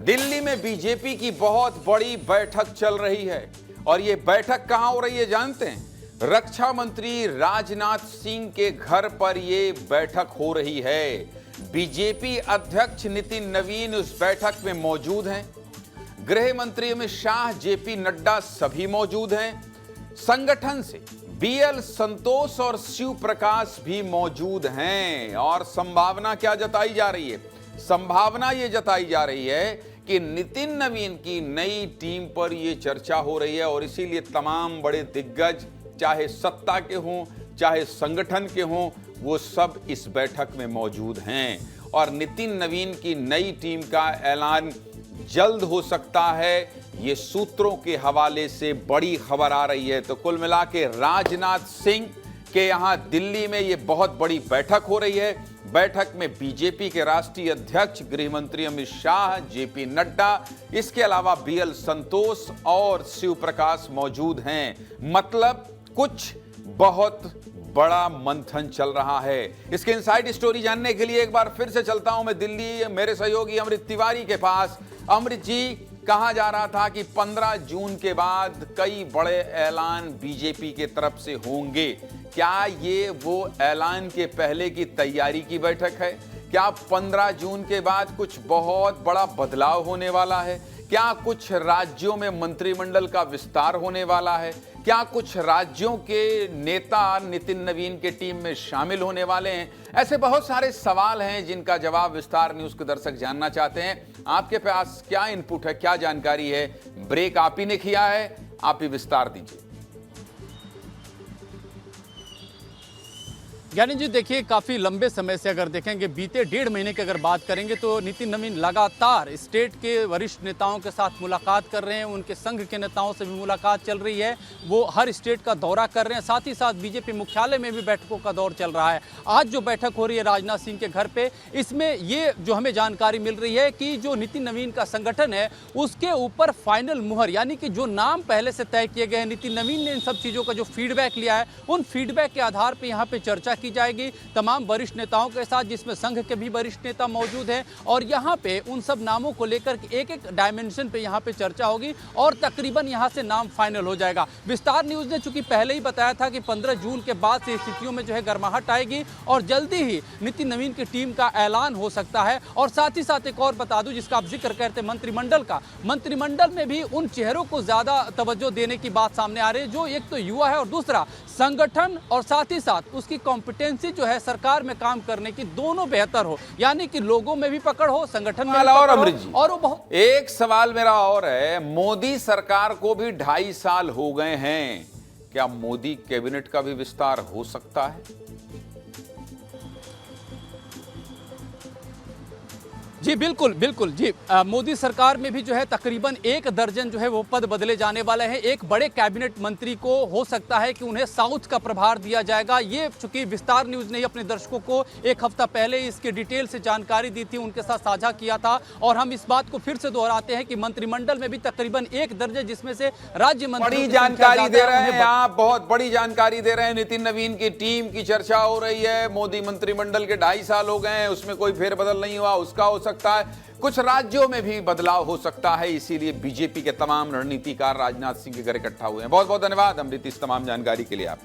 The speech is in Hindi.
दिल्ली में बीजेपी की बहुत बड़ी बैठक चल रही है और यह बैठक कहां हो रही है जानते हैं? रक्षा मंत्री राजनाथ सिंह के घर पर यह बैठक हो रही है। बीजेपी अध्यक्ष नितिन नवीन उस बैठक में मौजूद हैं। गृह मंत्री अमित शाह, जेपी नड्डा सभी मौजूद हैं। संगठन से बीएल संतोष और शिव प्रकाश भी मौजूद हैं। और संभावना क्या जताई जा रही है? संभावना यह जताई जा रही है कि नितिन नवीन की नई टीम पर यह चर्चा हो रही है और इसीलिए तमाम बड़े दिग्गज, चाहे सत्ता के हों चाहे संगठन के हों, वो सब इस बैठक में मौजूद हैं। और नितिन नवीन की नई टीम का ऐलान जल्द हो सकता है, ये सूत्रों के हवाले से बड़ी खबर आ रही है। तो कुल मिला के राजनाथ सिंह के यहां दिल्ली में ये बहुत बड़ी बैठक हो रही है। बैठक में बीजेपी के राष्ट्रीय अध्यक्ष गृह मंत्री अमित शाह, जेपी नड्डा, इसके अलावा बीएल संतोष और शिव प्रकाश मौजूद हैं। मतलब कुछ बहुत बड़ा मंथन चल रहा है। इसके इनसाइड स्टोरी जानने के लिए एक बार फिर से चलता हूं मैं दिल्ली, मेरे सहयोगी अमृत तिवारी के पास। अमृत जी, कहा जा रहा था कि 15 जून के बाद कई बड़े ऐलान बीजेपी के तरफ से होंगे। क्या ये वो ऐलान के पहले की तैयारी की बैठक है? क्या 15 जून के बाद कुछ बहुत बड़ा बदलाव होने वाला है? क्या कुछ राज्यों में मंत्रिमंडल का विस्तार होने वाला है? क्या कुछ राज्यों के नेता नितिन नवीन के टीम में शामिल होने वाले हैं? ऐसे बहुत सारे सवाल हैं जिनका जवाब विस्तार न्यूज के दर्शक जानना चाहते हैं। आपके पास क्या इनपुट है, क्या जानकारी है? ब्रेक आप ही ने किया है, आप ही विस्तार दीजिए। ज्ञानी जी, देखिए, काफ़ी लंबे समय से अगर देखेंगे, बीते 1.5 महीने की अगर बात करेंगे तो नितिन नवीन लगातार स्टेट के वरिष्ठ नेताओं के साथ मुलाकात कर रहे हैं। उनके संघ के नेताओं से भी मुलाकात चल रही है। वो हर स्टेट का दौरा कर रहे हैं। साथ ही साथ बीजेपी मुख्यालय में भी बैठकों का दौर चल रहा है। आज जो बैठक हो रही है राजनाथ सिंह के घर पे, इसमें ये जो हमें जानकारी मिल रही है कि जो नितिन नवीन का संगठन है उसके ऊपर फाइनल मुहर, यानी कि जो नाम पहले से तय किए गए हैं, नितिन नवीन ने इन सब चीज़ों का जो फीडबैक लिया है, उन फीडबैक के आधार पर यहाँ पर चर्चा की जाएगी तमाम वरिष्ठ नेताओं के साथ, जिसमें संघ के भी वरिष्ठ नेता मौजूद हैं। और यहाँ पे उन सब नामों को लेकर एक एक डायमेंशन पे यहाँ पे चर्चा होगी और तकरीबन यहाँ से नाम फाइनल हो जाएगा। विस्तार न्यूज ने चूंकि पहले ही बताया था कि 15 जून के बाद से स्थितियों में जो है गर्माहट आएगी और जल्दी ही नितिन नवीन की टीम का ऐलान हो सकता है। और साथ ही साथ एक और बता दूं, जिसका आप जिक्र करते हैं मंत्रिमंडल का, मंत्रिमंडल में भी उन चेहरों को ज्यादा तवज्जो देने की बात सामने आ रही है जो एक तो युवा है और दूसरा संगठन और साथ ही साथ उसकी कॉम्पिटेंसी जो है सरकार में काम करने की, दोनों बेहतर हो, यानी कि लोगों में भी पकड़ हो, संगठन में भी और पकड़ हो। और वो बहुत एक सवाल मेरा और है, मोदी सरकार को भी 2.5 साल हो गए हैं, क्या मोदी कैबिनेट का भी विस्तार हो सकता है? जी बिल्कुल बिल्कुल जी। मोदी सरकार में भी जो है तकरीबन 1 दर्जन जो है वो पद बदले जाने वाले हैं। एक बड़े कैबिनेट मंत्री को हो सकता है कि उन्हें साउथ का प्रभार दिया जाएगा। ये चूंकि विस्तार न्यूज ने अपने दर्शकों को 1 हफ्ता पहले इसकी डिटेल से जानकारी दी थी, उनके साथ साझा किया था। और हम इस बात को फिर से दोहराते हैं कि मंत्रिमंडल में भी तकरीबन 1 दर्जन, जिसमें से राज्य मंत्री, बड़ी जानकारी दे रहे हैं आप, बहुत बड़ी जानकारी दे रहे हैं। नितिन नवीन की टीम की चर्चा हो रही है। मोदी मंत्रिमंडल के 2.5 साल हो गए हैं, उसमें कोई फेरबदल नहीं हुआ, उसका हो सकता है। कुछ राज्यों में भी बदलाव हो सकता है, इसीलिए बीजेपी के तमाम रणनीतिकार राजनाथ सिंह के घर इकट्ठा हुए हैं। बहुत बहुत धन्यवाद अमृत इस तमाम जानकारी के लिए आप।